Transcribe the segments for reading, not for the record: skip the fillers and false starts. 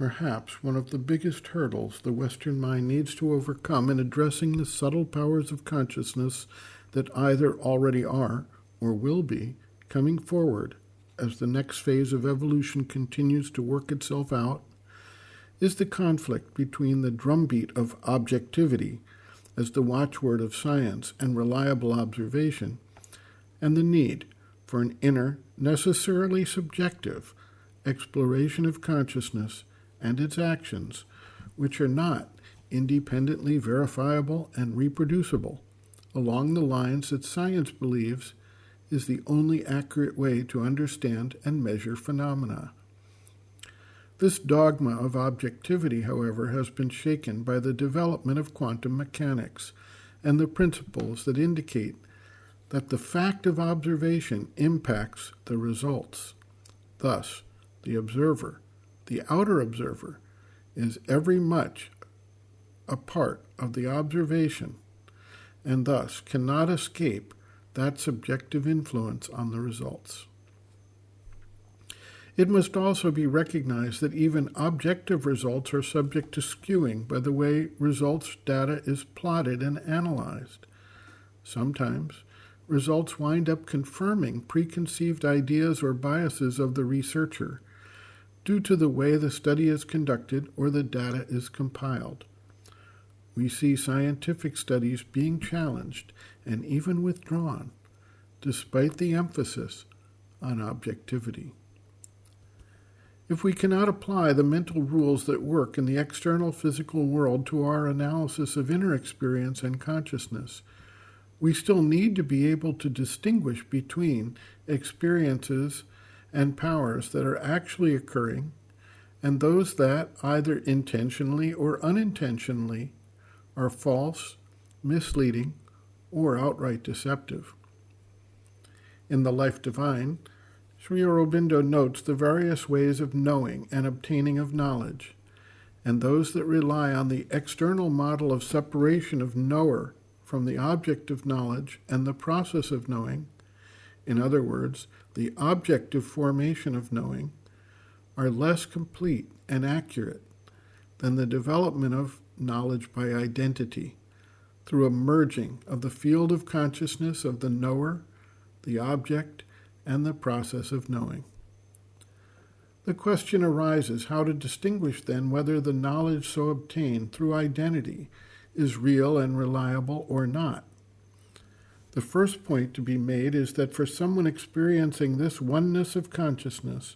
perhaps one of the biggest hurdles the Western mind needs to overcome in addressing the subtle powers of consciousness that either already are or will be coming forward as the next phase of evolution continues to work itself out, is the conflict between the drumbeat of objectivity as the watchword of science and reliable observation, and the need for an inner, necessarily subjective, exploration of consciousness and its actions, which are not independently verifiable and reproducible, along the lines that science believes is the only accurate way to understand and measure phenomena. This dogma of objectivity, however, has been shaken by the development of quantum mechanics and the principles that indicate that the fact of observation impacts the results. Thus, the observer, the outer observer, is every much a part of the observation and thus cannot escape that subjective influence on the results. It must also be recognized that even objective results are subject to skewing by the way results data is plotted and analyzed. Sometimes, results wind up confirming preconceived ideas or biases of the researcher due to the way the study is conducted or the data is compiled. We see scientific studies being challenged and even withdrawn, despite the emphasis on objectivity. If we cannot apply the mental rules that work in the external physical world to our analysis of inner experience and consciousness, we still need to be able to distinguish between experiences and powers that are actually occurring and those that, either intentionally or unintentionally, are false, misleading, or outright deceptive. In The Life Divine, Sri Aurobindo notes the various ways of knowing and obtaining of knowledge, and those that rely on the external model of separation of knower from the object of knowledge and the process of knowing, in other words, the objective formation of knowing, are less complete and accurate than the development of knowledge by identity, through a merging of the field of consciousness of the knower, the object, and the process of knowing. The question arises how to distinguish then whether the knowledge so obtained through identity is real and reliable or not. The first point to be made is that for someone experiencing this oneness of consciousness,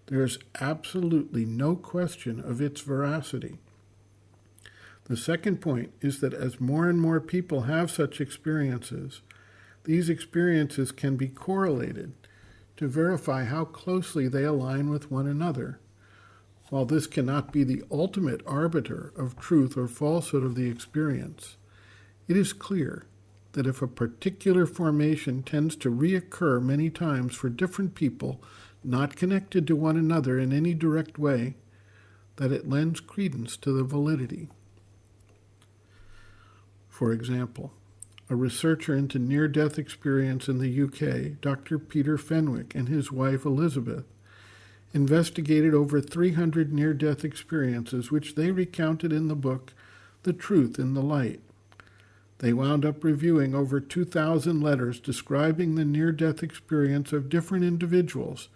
there is absolutely no question of its veracity. The second point is that as more and more people have such experiences, these experiences can be correlated to verify how closely they align with one another. While this cannot be the ultimate arbiter of truth or falsehood of the experience, it is clear that if a particular formation tends to reoccur many times for different people not connected to one another in any direct way, that it lends credence to the validity. For example, a researcher into near-death experience in the UK, Dr. Peter Fenwick, and his wife Elizabeth, investigated over 300 near-death experiences, which they recounted in the book, The Truth in the Light. They wound up reviewing over 2,000 letters describing the near-death experience of different individuals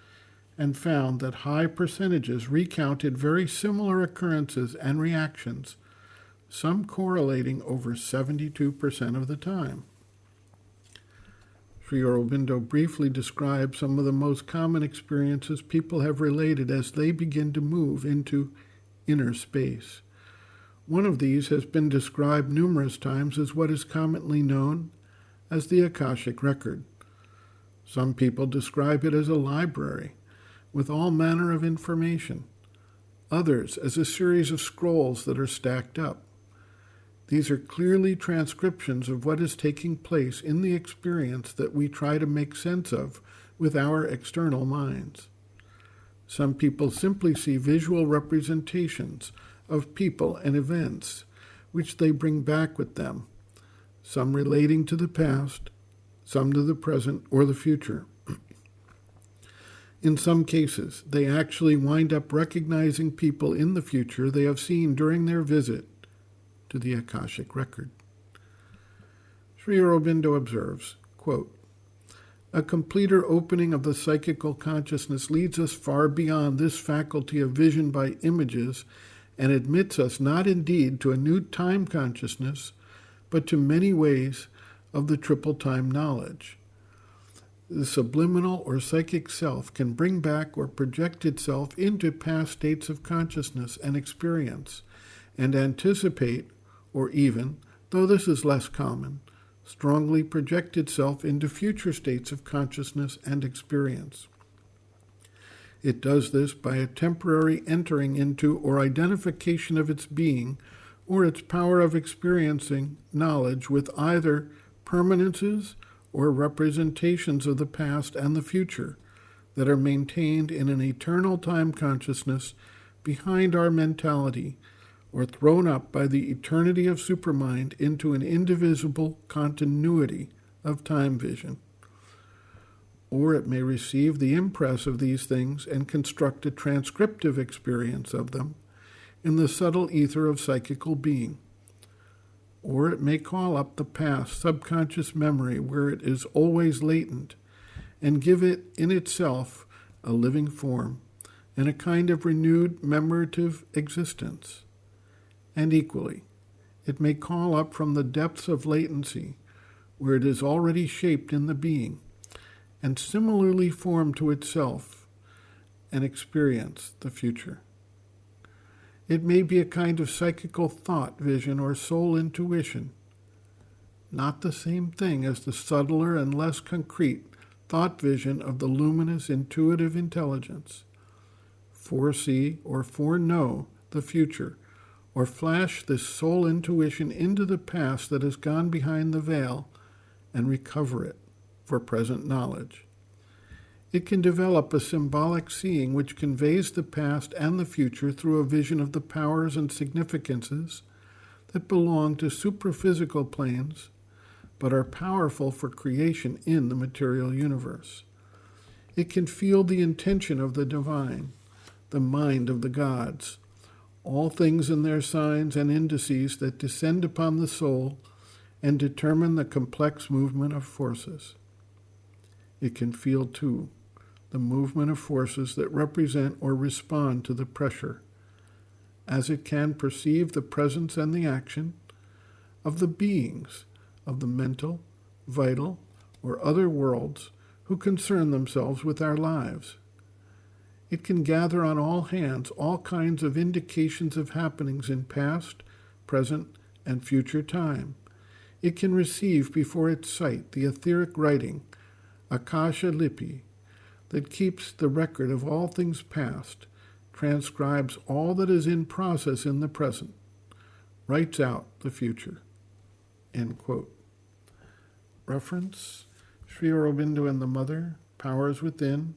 and found that high percentages recounted very similar occurrences and reactions, some correlating over 72% of the time. Sri Aurobindo briefly describes some of the most common experiences people have related as they begin to move into inner space. One of these has been described numerous times as what is commonly known as the Akashic Record. Some people describe it as a library with all manner of information, others as a series of scrolls that are stacked up. These are clearly transcriptions of what is taking place in the experience that we try to make sense of with our external minds. Some people simply see visual representations of people and events, which they bring back with them, some relating to the past, some to the present or the future. In some cases, they actually wind up recognizing people in the future they have seen during their visit to the Akashic record. Sri Aurobindo observes, quote, "A completer opening of the psychical consciousness leads us far beyond this faculty of vision by images and admits us not indeed to a new time consciousness, but to many ways of the triple time knowledge. The subliminal or psychic self can bring back or project itself into past states of consciousness and experience, and anticipate, or even, though this is less common, strongly project itself into future states of consciousness and experience. It does this by a temporary entering into or identification of its being or its power of experiencing knowledge with either permanences or representations of the past and the future that are maintained in an eternal time consciousness behind our mentality, or thrown up by the eternity of supermind into an indivisible continuity of time vision. Or it may receive the impress of these things and construct a transcriptive experience of them in the subtle ether of psychical being. Or it may call up the past subconscious memory where it is always latent and give it in itself a living form and a kind of renewed memorative existence. And equally, it may call up from the depths of latency where it is already shaped in the being and similarly form to itself and experience the future. It may be a kind of psychical thought, vision, or soul intuition, not the same thing as the subtler and less concrete thought vision of the luminous intuitive intelligence. Foresee or foreknow the future, or flash this soul intuition into the past that has gone behind the veil and recover it for present knowledge. It can develop a symbolic seeing which conveys the past and the future through a vision of the powers and significances that belong to supraphysical planes, but are powerful for creation in the material universe. It can feel the intention of the divine, the mind of the gods, all things in their signs and indices that descend upon the soul and determine the complex movement of forces. It can feel, too, the movement of forces that represent or respond to the pressure, as it can perceive the presence and the action of the beings of the mental, vital, or other worlds who concern themselves with our lives. It can gather on all hands all kinds of indications of happenings in past, present, and future time. It can receive before its sight the etheric writing, Akasha Lipi, that keeps the record of all things past, transcribes all that is in process in the present, writes out the future." End quote. Reference, Sri Aurobindo and the Mother, Powers Within,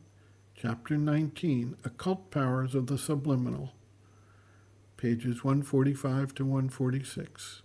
Chapter 19, Occult Powers of the Subliminal, pages 145 to 146.